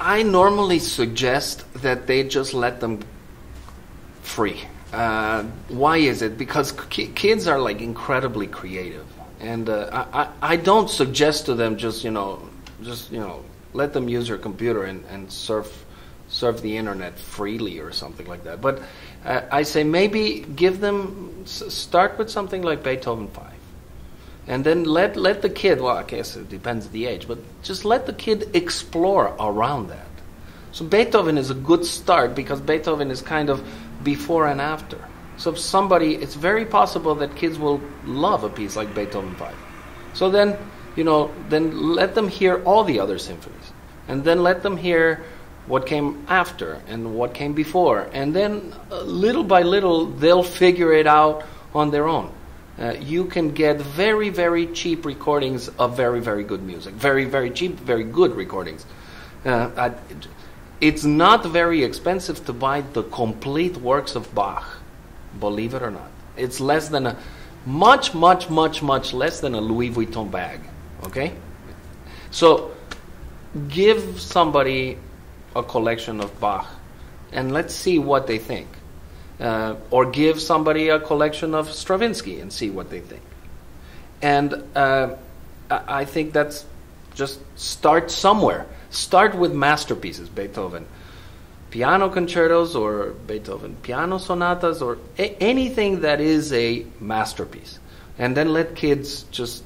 I normally suggest that they just let them free. Why is it? Because kids are like incredibly creative, and I don't suggest to them just let them use your computer and surf the internet freely or something like that. But I say maybe give them, start with something like Beethoven 5. And then let the kid, well, I guess it depends on the age, but just let the kid explore around that. So Beethoven is a good start because Beethoven is kind of before and after. So if somebody, it's very possible that kids will love a piece like Beethoven 5. So then, then let them hear all the other symphonies. And then let them hear what came after and what came before. And then little by little, they'll figure it out on their own. You can get very, very cheap recordings of very, very good music. Very, very cheap, very good recordings. It's not very expensive to buy the complete works of Bach, believe it or not. It's less than much less than a Louis Vuitton bag, okay? So give somebody a collection of Bach and let's see what they think. Or give somebody a collection of Stravinsky and see what they think. And I think that's just start somewhere. Start with masterpieces, Beethoven piano concertos or Beethoven piano sonatas or anything that is a masterpiece. And then let kids just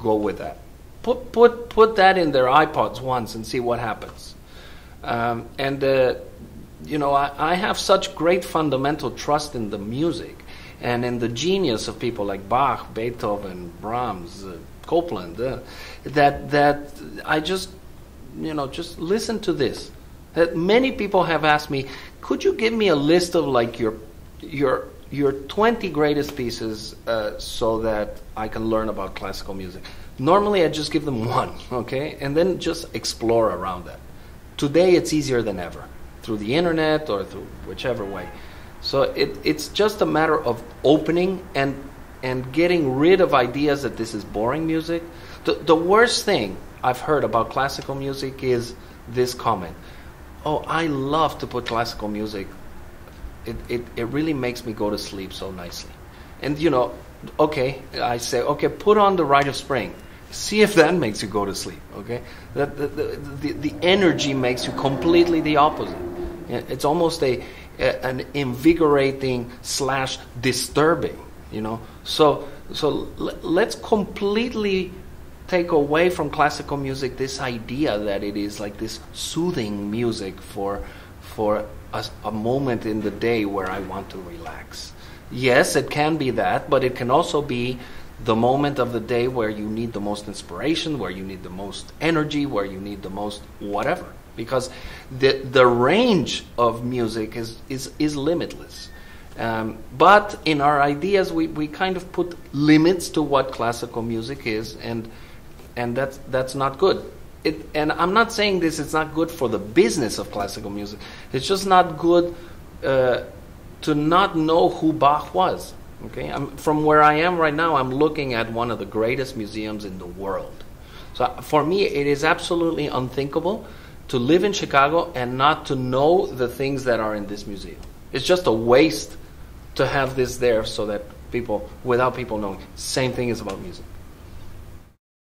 go with that. Put that in their iPods once and see what happens. I have such great fundamental trust in the music and in the genius of people like Bach, Beethoven, Brahms, Copland, that I just listen to this. Many people have asked me, could you give me a list of like your 20 greatest pieces so that I can learn about classical music? Normally I just give them one, okay? And then just explore around that. Today it's easier than ever, through the internet or through whichever way. So it's just a matter of opening and getting rid of ideas that this is boring music. The worst thing I've heard about classical music is this comment. Oh, I love to put classical music. It really makes me go to sleep so nicely. And okay, I say, okay, put on the Rite of Spring. See if that makes you go to sleep, okay? The energy makes you completely the opposite. It's almost an invigorating / disturbing, So let's completely take away from classical music this idea that it is like this soothing music for a moment in the day where I want to relax. Yes, it can be that, but it can also be the moment of the day where you need the most inspiration, where you need the most energy, where you need the most whatever. Because the range of music is limitless. But in our ideas, we kind of put limits to what classical music is, and that's not good. And I'm not saying this is not good for the business of classical music. It's just not good to not know who Bach was. Okay, from where I am right now, I'm looking at one of the greatest museums in the world. So for me, it is absolutely unthinkable to live in Chicago and not to know the things that are in this museum. It's just a waste to have this there so that without people knowing. Same thing is about music.